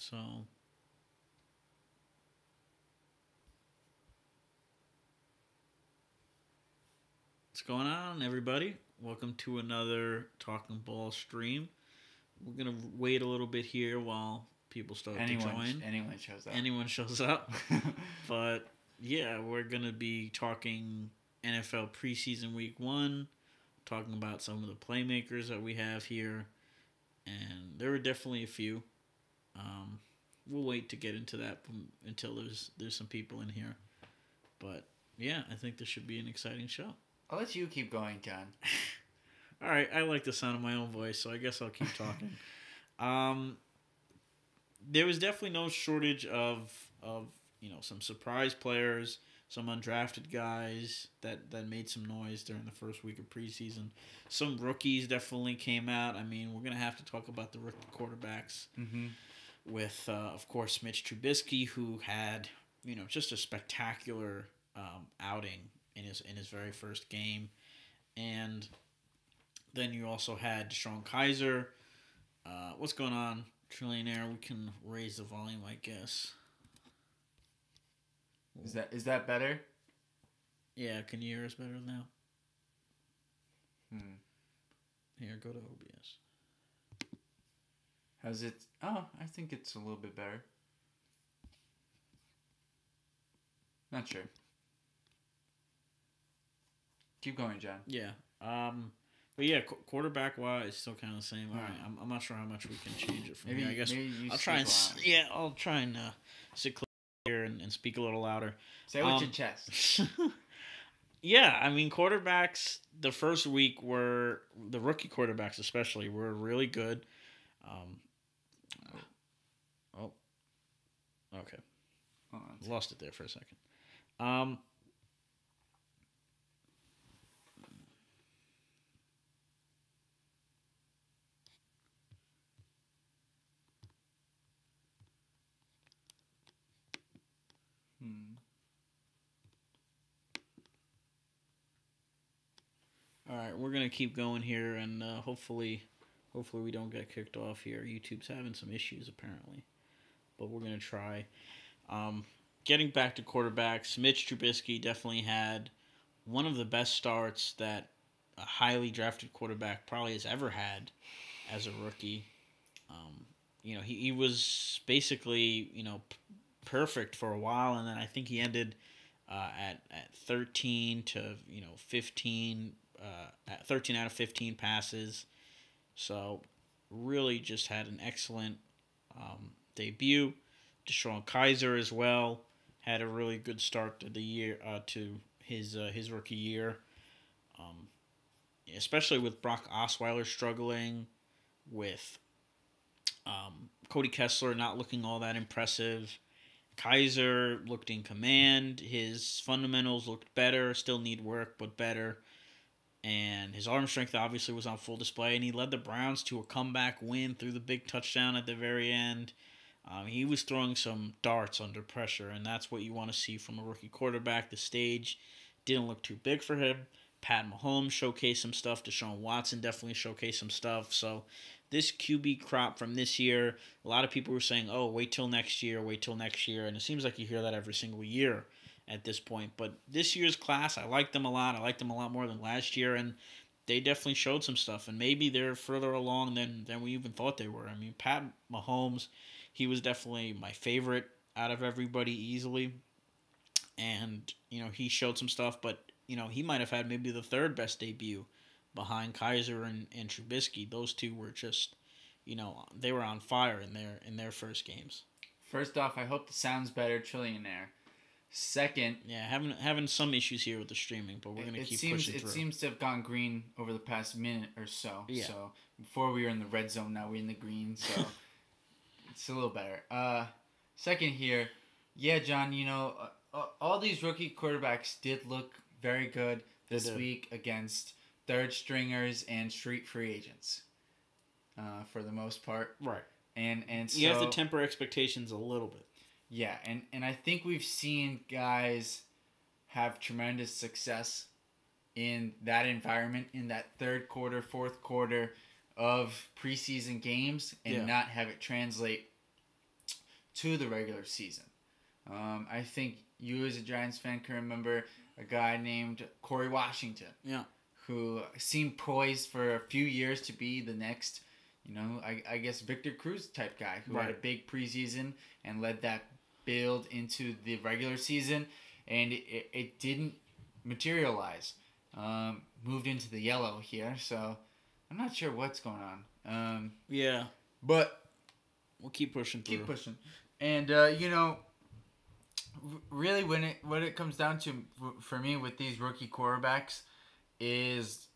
So, what's going on, everybody? Welcome to another Talking Ball stream. We're gonna wait a little bit here while people start to join. Anyone shows up. Anyone shows up. But yeah, we're gonna be talking NFL Preseason Week 1, talking about some of the playmakers that we have here, and there are definitely a few. We'll wait to get into that until there's some people in here. But yeah, I think this should be an exciting show. I'll let you keep going, John. All right, I like the sound of my own voice, so I guess I'll keep talking. There was definitely no shortage of some surprise players, some undrafted guys that made some noise during the first week of preseason. Some rookies definitely came out. I mean, we're gonna have to talk about the rookie quarterbacks with, of course, Mitch Trubisky, who had just a spectacular outing in his very first game, and then you also had Deshaun Kaiser. What's going on, Trillionaire? We can raise the volume, I guess. Is that better? Yeah, can you hear us better now? Here, go to OBS. How's it? Oh, I think it's a little bit better. Not sure. Keep going, John. Yeah. But yeah, quarterback wise, still kind of the same. All right, I'm not sure how much we can change it from here. I guess I'll try and I'll try and sit clear here and speak a little louder. Say it with your chest. Yeah, I mean, quarterbacks the first week were the rookie quarterbacks especially were really good. Okay. Lost it there for a second. All right, we're gonna keep going here, and hopefully we don't get kicked off here. YouTube's having some issues apparently, but we're gonna try. Getting back to quarterbacks, Mitch Trubisky definitely had one of the best starts that a highly drafted quarterback probably has ever had as a rookie. He was basically perfect for a while, and then I think he ended at 13 to 15. At 13 out of 15 passes. So, really just had an excellent debut. Deshaun Kaiser as well had a really good start to the year, to his rookie year. Especially with Brock Osweiler struggling, with Cody Kessler not looking all that impressive. Kaiser looked in command. His fundamentals looked better. Still need work, but better. And his arm strength obviously was on full display, and he led the Browns to a comeback win through the big touchdown at the very end. He was throwing some darts under pressure, and that's what you want to see from a rookie quarterback. The stage didn't look too big for him. Pat Mahomes showcased some stuff. Deshaun Watson definitely showcased some stuff. So this QB crop from this year, a lot of people were saying, oh, wait till next year. And it seems like you hear that every single year at this point. But this year's class, I like them a lot. I like them a lot more than last year, and they definitely showed some stuff. And maybe they're further along than we even thought they were. I mean, Pat Mahomes, he was definitely my favorite out of everybody easily. And, he showed some stuff, but, he might have had maybe the third best debut behind Kaiser and Trubisky. Those two were just, they were on fire in their first games. First off, I hope the sound's better, Trillionaire. Second, yeah, having some issues here with the streaming, but we're gonna keep pushing through. It seems to have gone green over the past minute or so. Yeah. So before we were in the red zone, now we're in the green. So it's a little better. Second here, yeah, John. All these rookie quarterbacks did look very good this week against third stringers and street free agents. For the most part, right. And so you have to temper expectations a little bit. Yeah, and I think we've seen guys have tremendous success in that environment, in that third quarter, fourth quarter of preseason games, and not have it translate to the regular season. I think you as a Giants fan can remember a guy named Corey Washington. Yeah. Who seemed poised for a few years to be the next, I guess Victor Cruz type guy who had a big preseason and led that build into the regular season, and it didn't materialize. Moved into the yellow here, so I'm not sure what's going on. Yeah. But we'll keep pushing through. Keep pushing. And, really when it comes down to, for me, with these rookie quarterbacks, is,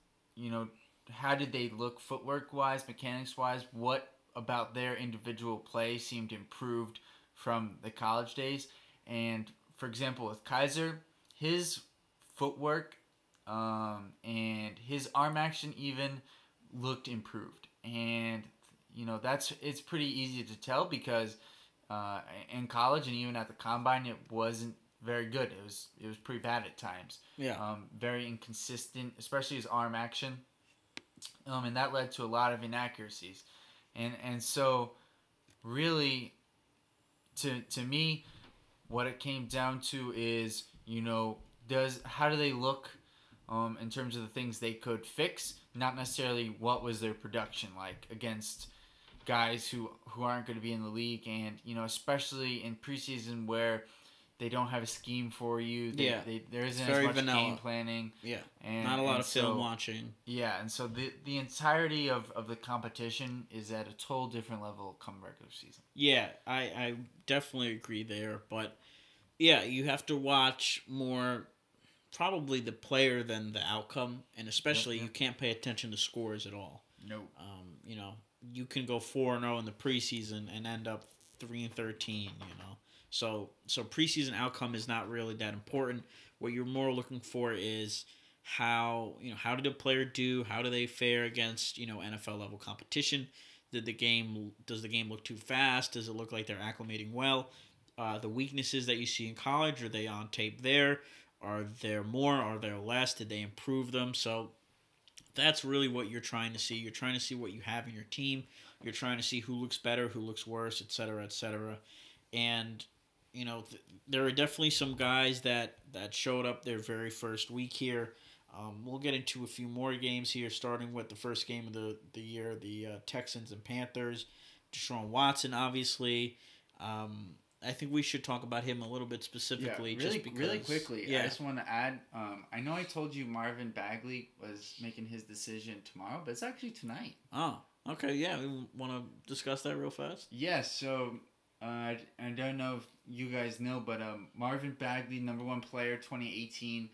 how did they look footwork-wise, mechanics-wise? What about their individual play seemed improved from the college days? And, for example, with Kaiser, his footwork and his arm action even looked improved. And, it's pretty easy to tell because in college and even at the combine, it wasn't very good. It was pretty bad at times. Yeah. Very inconsistent, especially his arm action. And that led to a lot of inaccuracies. And so really to me what it came down to is, how do they look in terms of the things they could fix, not necessarily what was their production like against guys who aren't going to be in the league, and especially in preseason where they don't have a scheme for you. There isn't as much game planning. Yeah, and not a lot of film watching. Yeah, and so the entirety of the competition is at a total different level come regular season. Yeah, I definitely agree there. But, yeah, you have to watch more probably the player than the outcome. And especially you can't pay attention to scores at all. No. You can go 4-0 in the preseason and end up 3-13, So preseason outcome is not really that important. What you're more looking for is how did a player do? How do they fare against, NFL level competition? Does the game look too fast? Does it look like they're acclimating well? The weaknesses that you see in college, are they on tape there? Are there more? Are there less? Did they improve them? So that's really what you're trying to see. You're trying to see what you have in your team. You're trying to see who looks better, who looks worse, et cetera, et cetera. And there are definitely some guys that showed up their very first week here. We'll get into a few more games here, starting with the first game of the year, the Texans and Panthers. Deshaun Watson, obviously. I think we should talk about him a little bit specifically. Really quickly. Yeah. I just want to add, I know I told you Marvin Bagley was making his decision tomorrow, but it's actually tonight. Oh, okay. Yeah, we want to discuss that real fast? Yes, so I don't know if you guys know, but Marvin Bagley, number 1 player, 2018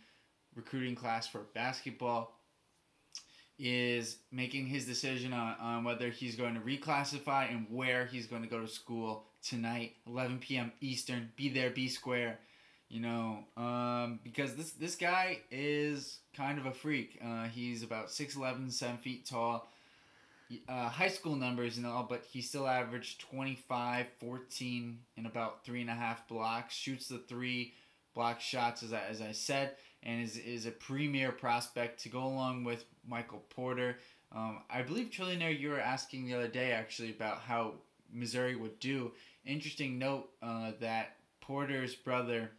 recruiting class for basketball, is making his decision on whether he's going to reclassify and where he's going to go to school tonight, 11 p.m. Eastern. Be there, be square. Because this guy is kind of a freak. He's about 6'11", 7 feet tall. High school numbers and all, but he still averaged 25, 14, and about 3.5 blocks. Shoots the 3 block shots, as I said, and is a premier prospect to go along with Michael Porter. I believe, Trillionaire, you were asking the other day, actually, about how Missouri would do. Interesting note that Porter's brother,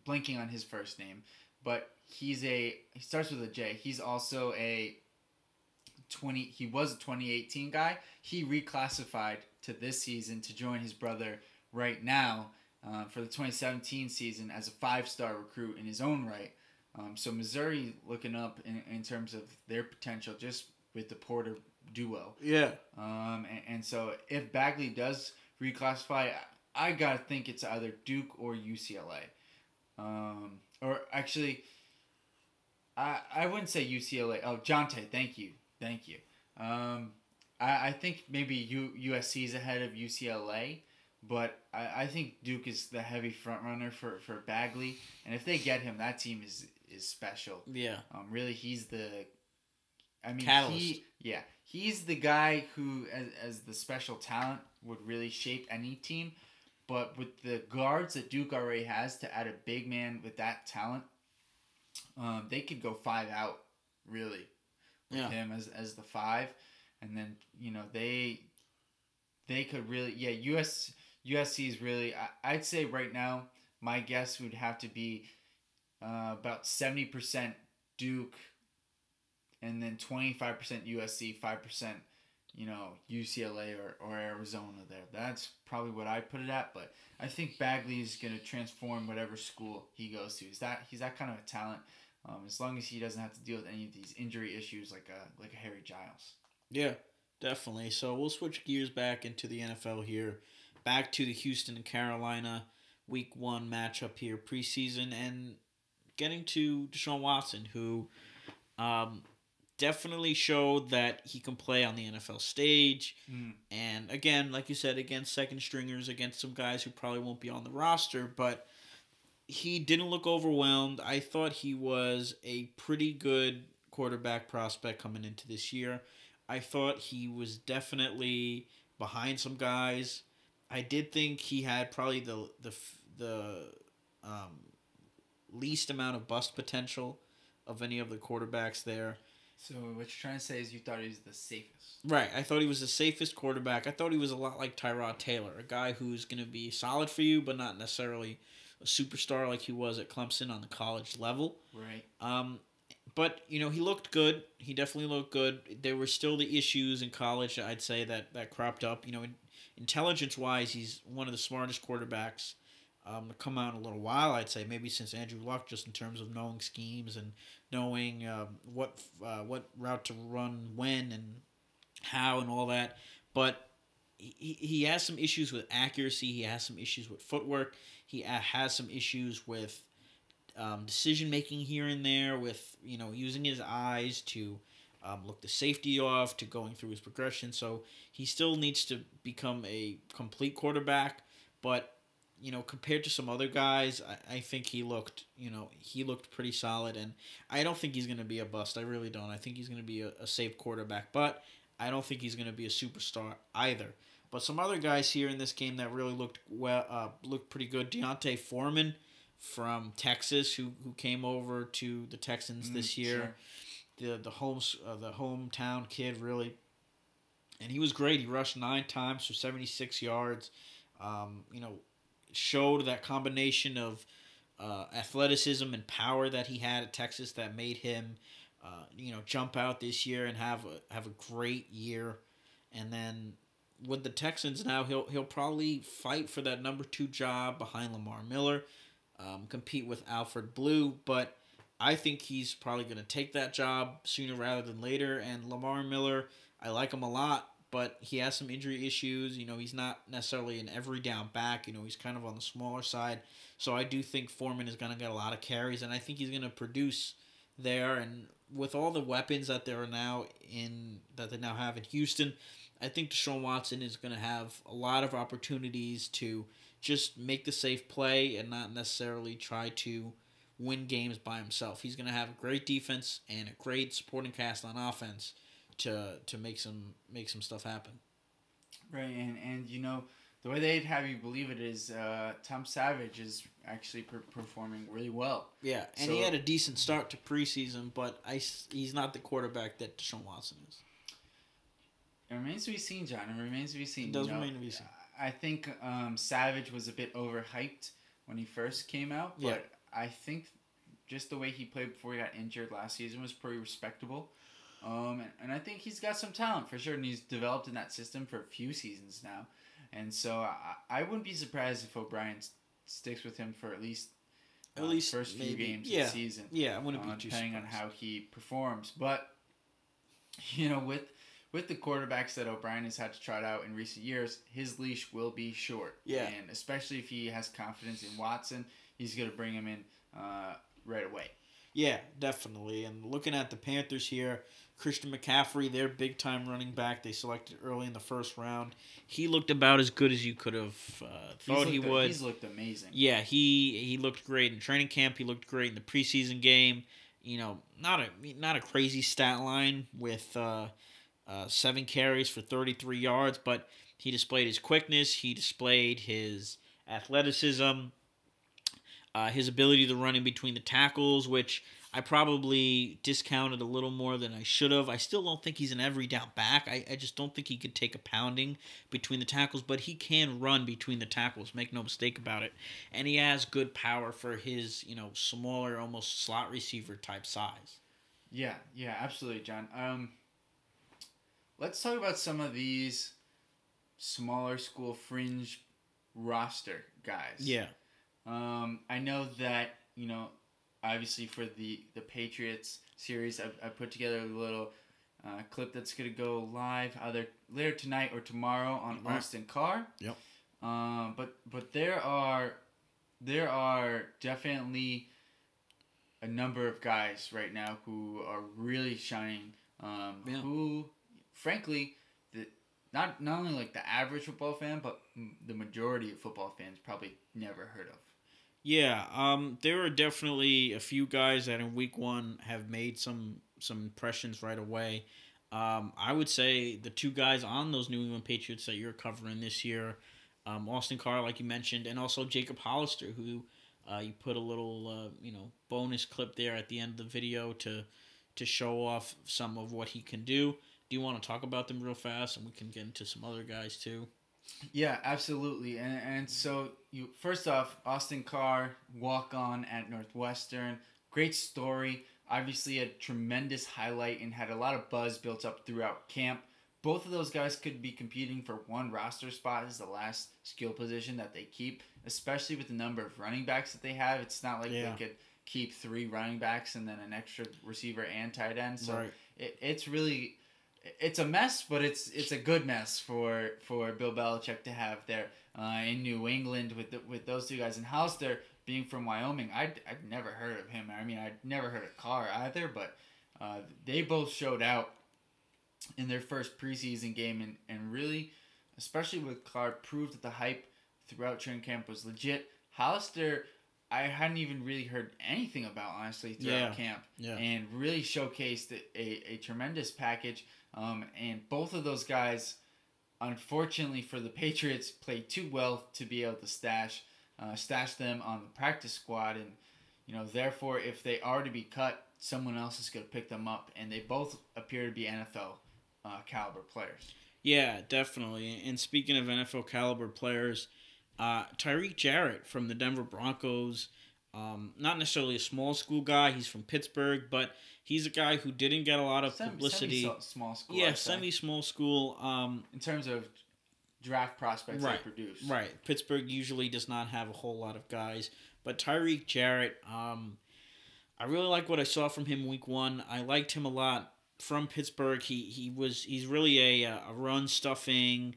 blanking on his first name, but he starts with a J. He's also he was a 2018 guy. He reclassified to this season to join his brother right now for the 2017 season as a 5-star recruit in his own right. So Missouri looking up in terms of their potential just with the Porter duo. Yeah. And so if Bagley does reclassify, I gotta think it's either Duke or UCLA. Or actually, I wouldn't say UCLA. Oh, Jonte, thank you. I think maybe USC is ahead of UCLA, but I think Duke is the heavy front runner for Bagley, and if they get him, that team is special. Yeah. Really, he's the catalyst. He's the guy who, as the special talent, would really shape any team. But with the guards that Duke already has, to add a big man with that talent, they could go 5 out, really, with him as the 5. And then, they could really, yeah, USC is really, I'd say right now, my guess would have to be about 70% Duke, and then 25% USC, 5%, UCLA or Arizona there. That's probably what I put it at, but I think Bagley is going to transform whatever school he goes to. He's that kind of a talent, as long as he doesn't have to deal with any of these injury issues like a Harry Giles. Yeah, definitely. So we'll switch gears back into the NFL here. Back to the Houston and Carolina Week 1 matchup here, preseason, and getting to Deshaun Watson, who definitely showed that he can play on the NFL stage. And again, like you said, against second stringers, against some guys who probably won't be on the roster, but he didn't look overwhelmed. I thought he was a pretty good quarterback prospect coming into this year. I thought he was definitely behind some guys. I did think he had probably the least amount of bust potential of any of the quarterbacks there. So what you're trying to say is you thought he was the safest. Right. I thought he was the safest quarterback. I thought he was a lot like Tyrod Taylor, a guy who's going to be solid for you, but not necessarily a superstar like he was at Clemson on the college level. Right. But, he looked good. He definitely looked good. There were still the issues in college, I'd say, that cropped up. Intelligence-wise, he's one of the smartest quarterbacks to come out in a little while, I'd say, maybe since Andrew Luck, just in terms of knowing schemes and knowing what route to run when and how and all that. But he has some issues with accuracy. He has some issues with footwork. He has some issues with decision-making here and there, with using his eyes to look the safety off, to going through his progression. So he still needs to become a complete quarterback, but compared to some other guys, I think he looked pretty solid, and I don't think he's going to be a bust. I really don't. I think he's going to be a safe quarterback, but I don't think he's going to be a superstar either. But some other guys here in this game that really looked pretty good. Deontay Foreman from Texas, who came over to the Texans this year, sure. the hometown kid, really, and he was great. He rushed 9 times for 76 yards. Showed that combination of athleticism and power that he had at Texas that made him, jump out this year and have a great year. And then with the Texans now, he'll probably fight for that number 2 job behind Lamar Miller, compete with Alfred Blue, but I think he's probably going to take that job sooner rather than later. And Lamar Miller, I like him a lot, but he has some injury issues. He's not necessarily an every down back. He's kind of on the smaller side. So I do think Foreman is going to get a lot of carries, and I think he's going to produce there. And with all the weapons that they now have in Houston, I think Deshaun Watson is going to have a lot of opportunities to just make the safe play and not necessarily try to win games by himself. He's going to have a great defense and a great supporting cast on offense to make some stuff happen. Right, and the way they'd have you believe it is Tom Savage is actually performing really well. Yeah, and he had a decent start to preseason, but he's not the quarterback that Deshaun Watson is. It remains to be seen, John. It remains to be seen. It does remain to be seen. I think Savage was a bit overhyped when he first came out, but I think just the way he played before he got injured last season was pretty respectable. And I think he's got some talent for sure, and he's developed in that system for a few seasons now. And so I wouldn't be surprised if O'Brien sticks with him for at least first few games of the season. Yeah, I wouldn't be too depending surprised on how he performs. But with the quarterbacks that O'Brien has had to trot out in recent years, his leash will be short. Yeah, and especially if he has confidence in Watson, he's going to bring him in right away. Yeah, definitely. And looking at the Panthers here, Christian McCaffrey, their big-time running back, they selected early in the first round. He looked about as good as you could have thought he would. He's looked amazing. Yeah, he looked great in training camp. He looked great in the preseason game. Not a crazy stat line with 7 carries for 33 yards, but he displayed his quickness. He displayed his athleticism. His ability to run in between the tackles, which I probably discounted a little more than I should have. I still don't think he's an every down back. I just don't think he could take a pounding between the tackles, but he can run between the tackles, make no mistake about it. And he has good power for his, smaller, almost slot receiver type size. Yeah, yeah, absolutely, John. Let's talk about some of these smaller school fringe roster guys. Yeah. I know that, obviously for the Patriots series, I put together a little clip that's going to go live either later tonight or tomorrow on Austin Carr. Yep. But there are definitely a number of guys right now who are really shining. Who, frankly, not only like the average football fan, but the majority of football fans probably never heard of. Yeah, there are definitely a few guys that in week one have made some impressions right away. I would say the two guys on those New England Patriots that you're covering this year, Austin Carr, like you mentioned, and also Jacob Hollister, who you put a little bonus clip there at the end of the video to show off some of what he can do. Do you want to talk about them real fast, and we can get into some other guys too? Yeah, absolutely. And so first off, Austin Carr, walk-on at Northwestern. Great story. Obviously a tremendous highlight and had a lot of buzz built up throughout camp. Both of those guys could be competing for one roster spot as the last skill position that they keep, especially with the number of running backs that they have. It's not like they could keep 3 running backs and then an extra receiver and tight end. So it's a mess, but it's a good mess for Bill Belichick to have there in New England with those two guys. And Hollister being from Wyoming, I'd never heard of him. I mean, I'd never heard of Carr either, but they both showed out in their first preseason game and really, especially with Carr, proved that the hype throughout training camp was legit. Hollister, I hadn't even really heard anything about, honestly, throughout camp. Yeah. And really showcased a tremendous package. And both of those guys, unfortunately for the Patriots, played too well to be able to stash them on the practice squad. And, therefore, if they are to be cut, someone else is going to pick them up. And they both appear to be NFL caliber players. Yeah, definitely. And speaking of NFL caliber players, Tyreek Jarrett from the Denver Broncos, not necessarily a small school guy. He's from Pittsburgh, but he's a guy who didn't get a lot of publicity. Small school. Yeah, semi-small school. In terms of draft prospects they produce. Right. Pittsburgh usually does not have a whole lot of guys. But Tyreek Jarrett, I really like what I saw from him week one. I liked him a lot from Pittsburgh. He's really a run stuffing,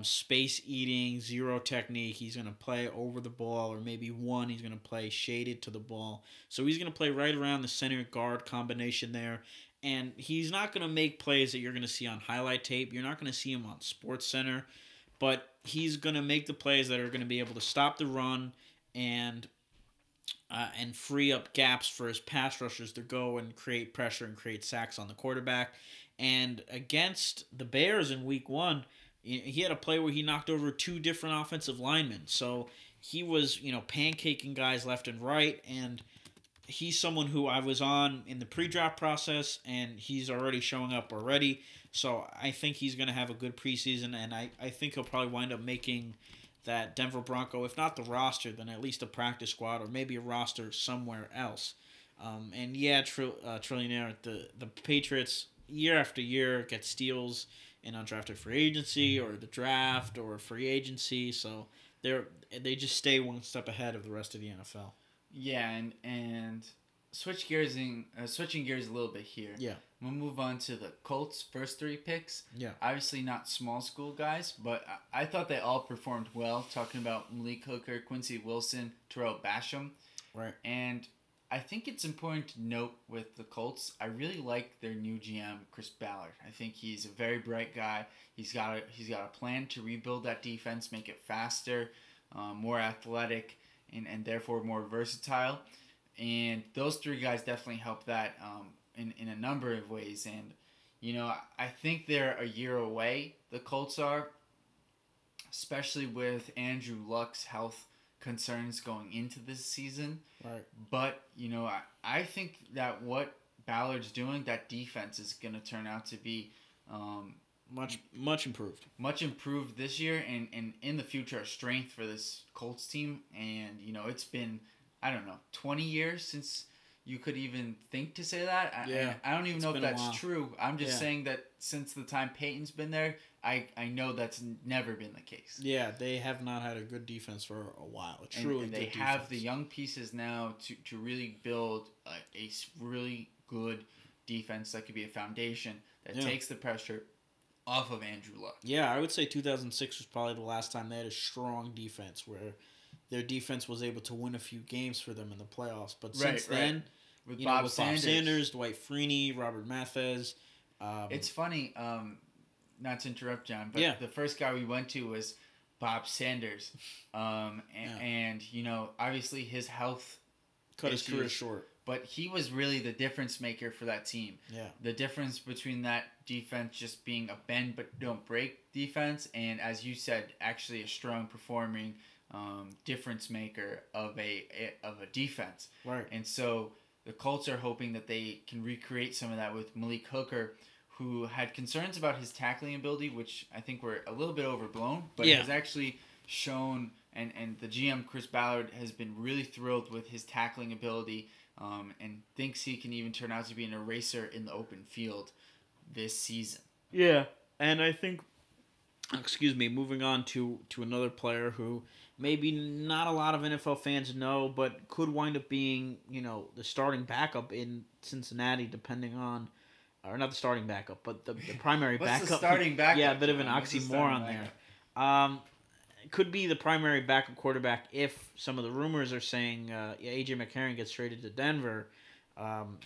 space eating, zero technique. He's going to play over the ball, or maybe he's going to play shaded to the ball. So he's going to play right around the center guard combination there. And he's not going to make plays that you're going to see on highlight tape. You're not going to see him on Sports Center. But he's going to make the plays that are going to be able to stop the run and free up gaps for his pass rushers to go and create pressure and create sacks on the quarterback. And against the Bears in week one, he had a play where he knocked over 2 different offensive linemen. So he was, pancaking guys left and right. And he's someone who I was on in the pre-draft process, and he's already showing up already. So I think he's going to have a good preseason, and I think he'll probably wind up making that Denver Bronco, if not the roster, then at least a practice squad or maybe a roster somewhere else. And yeah, Trillionaire, the Patriots, year after year, get steals in undrafted free agency or the draft or free agency. So they just stay one step ahead of the rest of the NFL. Yeah, and switching gears a little bit here. Yeah. We'll move on to the Colts' first 3 picks. Yeah. Obviously not small school guys, but I thought they all performed well. Talking about Malik Hooker, Quincy Wilson, Terrell Basham. Right. And I think it's important to note with the Colts, I really like their new GM, Chris Ballard. I think he's a very bright guy. He's got a plan to rebuild that defense, make it faster, more athletic, and therefore more versatile. And those 3 guys definitely help that in a number of ways. And, I think they're a year away, the Colts are, especially with Andrew Luck's health concerns going into this season. Right. But, I think that what Ballard's doing, that defense is going to turn out to be much improved. Much improved this year, and in the future, a strength for this Colts team. And, it's been, 20 years since you could even think to say that. I don't even know if that's true. I'm just saying that since the time Peyton's been there, I know that's never been the case. Yeah, they have not had a good defense for a while. And they have the young pieces now to really build a really good defense that could be a foundation that takes the pressure off of Andrew Luck. Yeah, I would say 2006 was probably the last time they had a strong defense where their defense was able to win a few games for them in the playoffs. But since then, with Bob Sanders, Dwight Freeney, Robert Mathis. It's funny, not to interrupt, John, but the first guy we went to was Bob Sanders. And obviously his health cut his career short. But he was really the difference maker for that team. Yeah. The difference between that defense just being a bend but don't break defense, and as you said, actually a strong performing difference maker of a defense. Right. And so the Colts are hoping that they can recreate some of that with Malik Hooker, who had concerns about his tackling ability, which I think were a little bit overblown, but has actually shown, and the GM Chris Ballard has been really thrilled with his tackling ability. And thinks he can even turn out to be an eraser in the open field this season. Yeah, and I think, moving on to another player who maybe not a lot of NFL fans know, but could wind up being, the starting backup in Cincinnati, depending on, or not the starting backup, but the primary backup. The starting backup? Yeah, a bit of an oxymoron there. Could be the primary backup quarterback if some of the rumors are saying A.J. McCarron gets traded to Denver.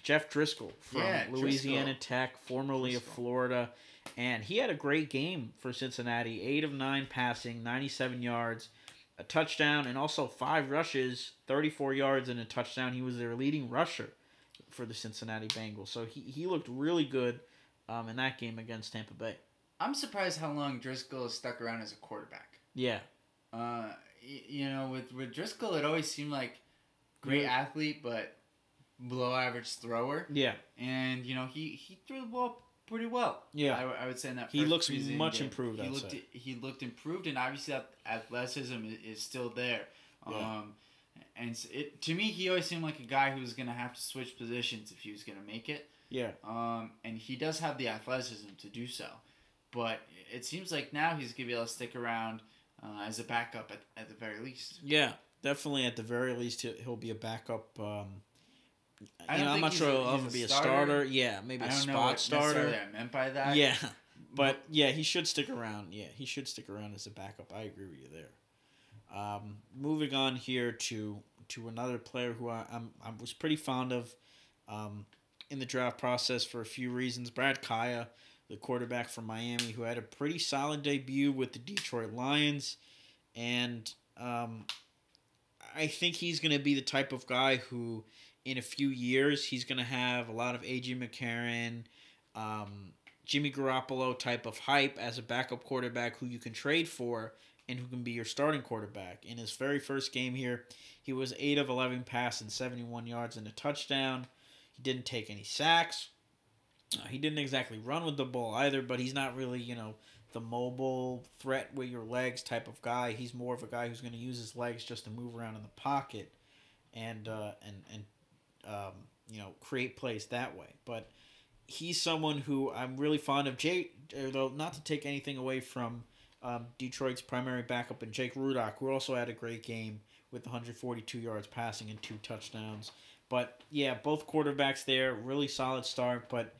Jeff Driscoll from Louisiana Tech, formerly of Florida. And he had a great game for Cincinnati. 8 of 9 passing, 97 yards, a touchdown, and also 5 rushes, 34 yards and a touchdown. He was their leading rusher for the Cincinnati Bengals. So he looked really good in that game against Tampa Bay. I'm surprised how long Driscoll has stuck around as a quarterback. Yeah. With Driscoll, it always seemed like great athlete, but below average thrower. Yeah. And, he threw the ball pretty well. Yeah. I would say in that first he looks preseason much game. improved, He looked improved, and obviously that athleticism is still there. Yeah. And to me, he always seemed like a guy who was going to have to switch positions if he was going to make it. Yeah. And he does have the athleticism to do so. But it seems like now he's going to be able to stick around as a backup at the very least. Yeah, definitely at the very least he'll be a backup. I'm not sure he'll ever be a starter. Yeah, maybe a spot starter. I don't know what I meant by that. Yeah, but yeah, he should stick around. Yeah, he should stick around as a backup. I agree with you there. Moving on here to another player who I was pretty fond of in the draft process for a few reasons. Brad Kaya, the quarterback from Miami, who had a pretty solid debut with the Detroit Lions. And I think he's going to be the type of guy who, in a few years, he's going to have a lot of A.J. McCarron, Jimmy Garoppolo type of hype as a backup quarterback who you can trade for and who can be your starting quarterback. In his very first game here, he was 8 of 11 passing, 71 yards and a touchdown. He didn't take any sacks. He didn't exactly run with the ball either, but he's not really, the mobile threat with your legs type of guy. He's more of a guy who's going to use his legs just to move around in the pocket and create plays that way. But he's someone who I'm really fond of. Though not to take anything away from Detroit's primary backup and Jake Rudock, who also had a great game with 142 yards passing and 2 touchdowns. But yeah, both quarterbacks there, really solid start, but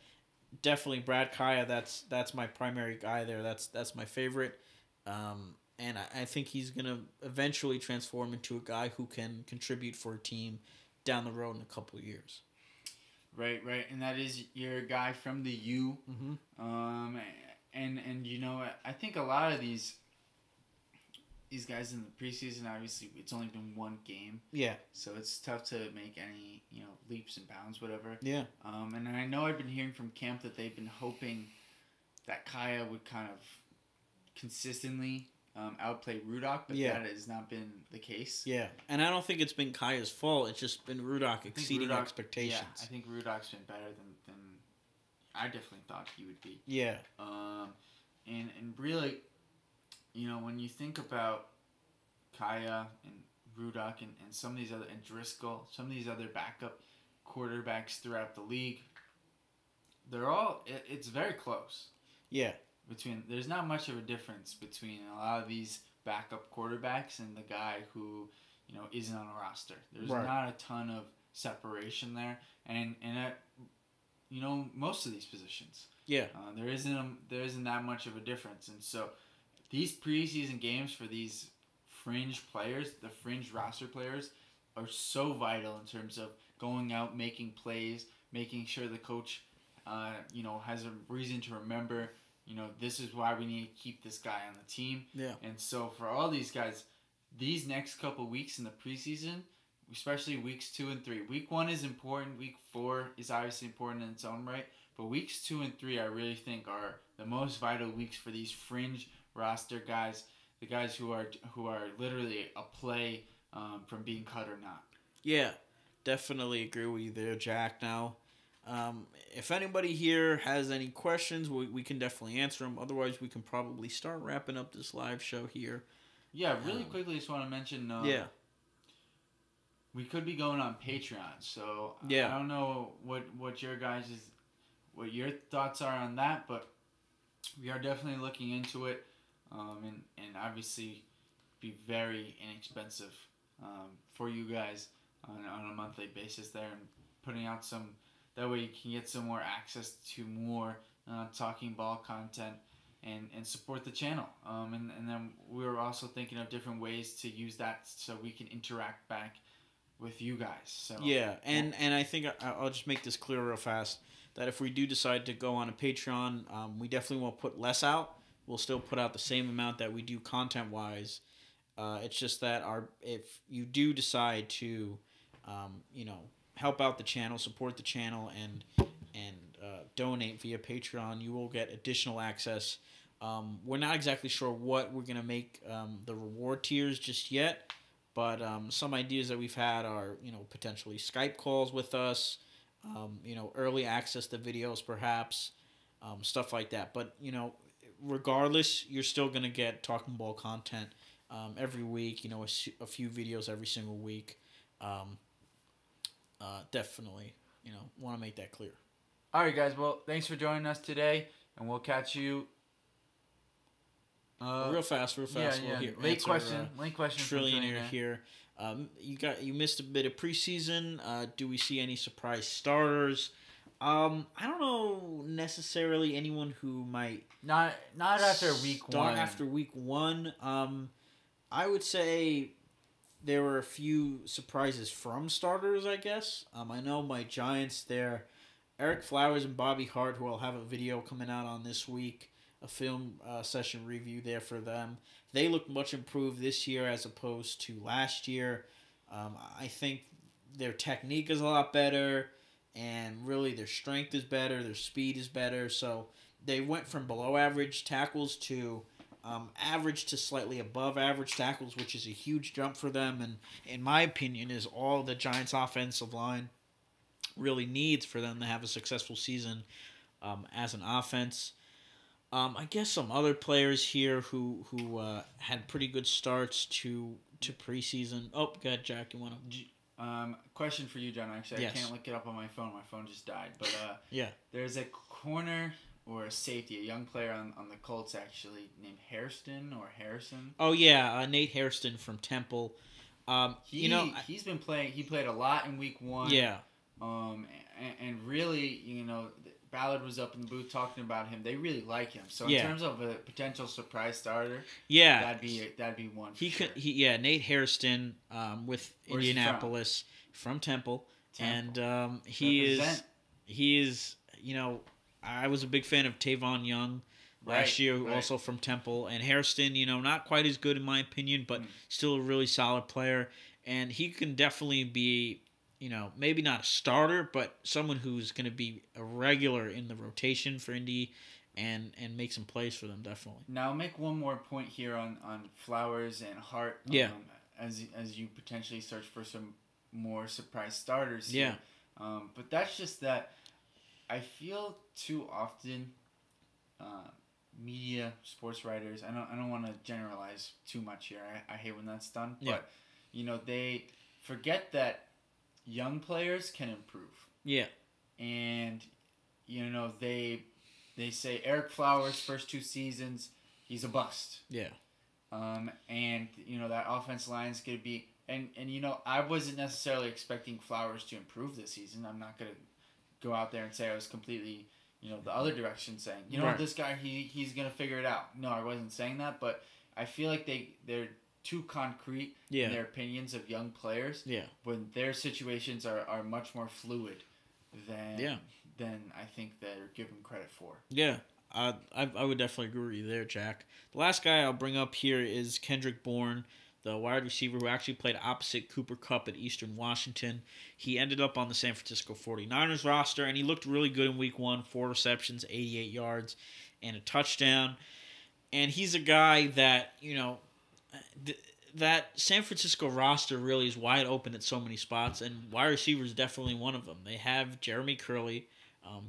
definitely Brad Kaya, that's my primary guy there. That's my favorite. And I think he's going to eventually transform into a guy who can contribute for a team down the road in a couple of years. Right. And that is your guy from the U. Mm-hmm. And I think a lot of these guys in the preseason, obviously, it's only been one game. Yeah. So it's tough to make any, leaps and bounds, whatever. Yeah. And I know I've been hearing from camp that they've been hoping that Kaya would kind of consistently outplay Rudock, but that has not been the case. Yeah, and I don't think it's been Kaya's fault. It's just been Rudock exceeding expectations. Yeah, I think Rudock's been better than I definitely thought he would be. Yeah. And really, when you think about Kaya and Rudock and some of these other, and Driscoll, some of these other backup quarterbacks throughout the league, it's very close. Yeah. There's not much of a difference between a lot of these backup quarterbacks and the guy who, isn't on a roster. There's not a ton of separation there, and at, most of these positions. Yeah. There isn't that much of a difference, and so these preseason games for these fringe players, the fringe roster players, are so vital in terms of going out, making plays, making sure the coach, has a reason to remember, this is why we need to keep this guy on the team. Yeah. And so for all these guys, these next couple weeks in the preseason, especially weeks 2 and 3, week 1 is important. Week 4 is obviously important in its own right, but weeks 2 and 3 I really think are the most vital weeks for these fringe roster guys, the guys who are literally a play from being cut or not. Yeah, definitely agree with you there, Jack. Now, if anybody here has any questions, we can definitely answer them. Otherwise, we can probably start wrapping up this live show here. Yeah, really quickly, just want to mention. We could be going on Patreon, so I don't know what your thoughts are on that, but we are definitely looking into it, and obviously be very inexpensive for you guys on a monthly basis there, and putting out some. That way you can get some more access to more talking ball content and support the channel. And then we're also thinking of different ways to use that so we can interact back with you guys. So yeah, and I think I'll just make this clear real fast, that if we do decide to go on a Patreon, we definitely won't put less out. We'll still put out the same amount that we do content-wise. It's just that if you do decide to, help out the channel, support the channel, and donate via Patreon, you will get additional access. We're not exactly sure what we're going to make the reward tiers just yet, but some ideas that we've had are, potentially Skype calls with us, early access to videos perhaps, stuff like that. But, regardless, you're still going to get Talking Ball content every week, a few videos every single week. Definitely, want to make that clear. All right, guys. Well, thanks for joining us today, and we'll catch you. Real fast. Yeah. Late question. Trillionaire here. You missed a bit of preseason. Do we see any surprise starters? I don't know necessarily anyone who might not after week 1. After week 1. I would say there were a few surprises from starters, I guess. I know my Giants there, Eric Flowers and Bobby Hart, who I'll have a video coming out on this week, a film session review there for them. They look much improved this year as opposed to last year. I think their technique is a lot better, and really their strength is better, their speed is better. So they went from below average tackles to average to slightly above average tackles, which is a huge jump for them, and in my opinion is all the Giants offensive line really needs for them to have a successful season as an offense. I guess some other players here who had pretty good starts to preseason. Oh, go ahead, Jack. You want to? Question for you, John. Actually, yes. I can't look it up on my phone. My phone just died. But yeah, there's a corner or a safety, a young player on the Colts actually named Harrison. Oh yeah, Nate Hairston from Temple. He's been playing. He played a lot in week 1. Yeah. And really, Ballard was up in the booth talking about him. They really like him. So in terms of a potential surprise starter, that'd be one. Nate Hairston with Where's Indianapolis from Temple. And he is I was a big fan of Tavon Young last year, also from Temple, and Hairston, not quite as good in my opinion, but still a really solid player, and he can definitely be, maybe not a starter, but someone who's going to be a regular in the rotation for Indy, and make some plays for them, definitely. Now, I'll make one more point here on Flowers and Hart. Yeah. As you potentially search for some more surprise starters. Yeah. Here. But that's just that I feel too often media, sports writers, I don't want to generalize too much here. I hate when that's done. Yeah. But, they forget that young players can improve. Yeah. And, they say Eric Flowers, first 2 seasons, he's a bust. Yeah. And, that offense line is going to be... And I wasn't necessarily expecting Flowers to improve this season. I'm not going to go out there and say I was completely, the other direction saying, right. This guy, he's going to figure it out. No, I wasn't saying that, but I feel like they're too concrete in their opinions of young players when their situations are much more fluid than I think they're given credit for. Yeah. I would definitely agree with you there, Jack. The last guy I'll bring up here is Kendrick Bourne, the wide receiver who actually played opposite Cooper Kupp at Eastern Washington. He ended up on the San Francisco 49ers roster, and he looked really good in week 1, 4 receptions, 88 yards, and a touchdown. And he's a guy that, that San Francisco roster really is wide open at so many spots, and wide receiver is definitely one of them. They have Jeremy Curley,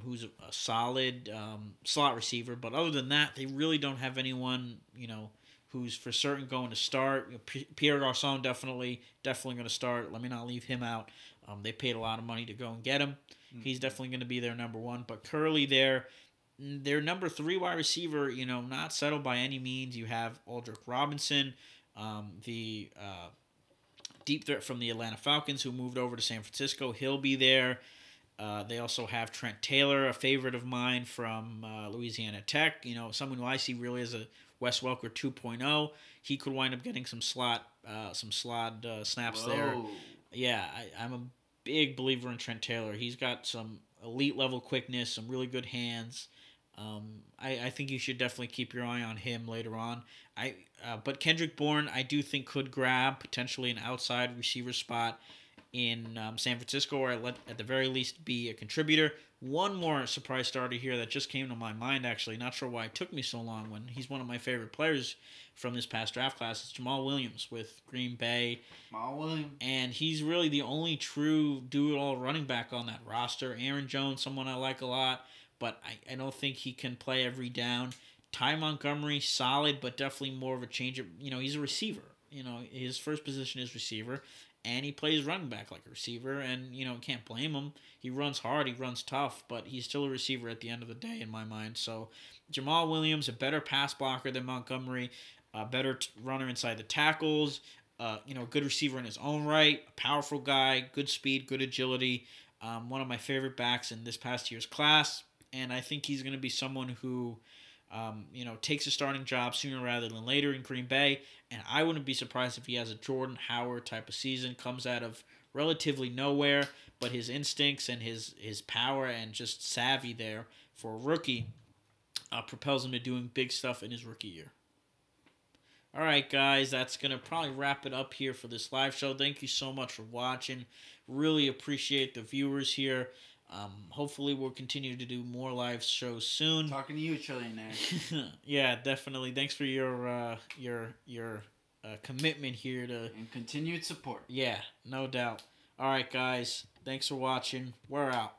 who's a solid slot receiver, but other than that, they really don't have anyone, who's for certain going to start. Pierre Garçon definitely going to start. Let me not leave him out. They paid a lot of money to go and get him. Mm-hmm. He's definitely going to be their number 1. But Curley their number 3 wide receiver, not settled by any means. You have Aldrick Robinson, the deep threat from the Atlanta Falcons who moved over to San Francisco. He'll be there. They also have Trent Taylor, a favorite of mine from Louisiana Tech. Someone who I see really as a Wes Welker 2.0. He could wind up getting some slot snaps there. Yeah, I'm a big believer in Trent Taylor. He's got some elite level quickness, some really good hands. I think you should definitely keep your eye on him later on. But Kendrick Bourne, I do think could grab potentially an outside receiver spot in San Francisco, or at the very least be a contributor. One more surprise starter here that just came to my mind, actually. Not sure why it took me so long when he's one of my favorite players from this past draft class. It's Jamal Williams with Green Bay. Jamal Williams. And he's really the only true do-it-all running back on that roster. Aaron Jones, someone I like a lot, but I don't think he can play every down. Ty Montgomery, solid, but definitely more of a change of, he's a receiver. His first position is receiver. And he plays running back like a receiver, and, can't blame him. He runs hard, he runs tough, but he's still a receiver at the end of the day in my mind. So Jamal Williams, a better pass blocker than Montgomery, a better runner inside the tackles, good receiver in his own right, a powerful guy, good speed, good agility, one of my favorite backs in this past year's class, and I think he's going to be someone who takes a starting job sooner rather than later in Green Bay. And I wouldn't be surprised if he has a Jordan Howard type of season, comes out of relatively nowhere, but his instincts and his power and just savvy there for a rookie propels him to doing big stuff in his rookie year. All right, guys, that's going to probably wrap it up here for this live show. Thank you so much for watching. Really appreciate the viewers here. Hopefully we'll continue to do more live shows soon. Talking to you, Trillionaire. Yeah, definitely. Thanks for your commitment here and continued support. Yeah, no doubt. All right, guys. Thanks for watching. We're out.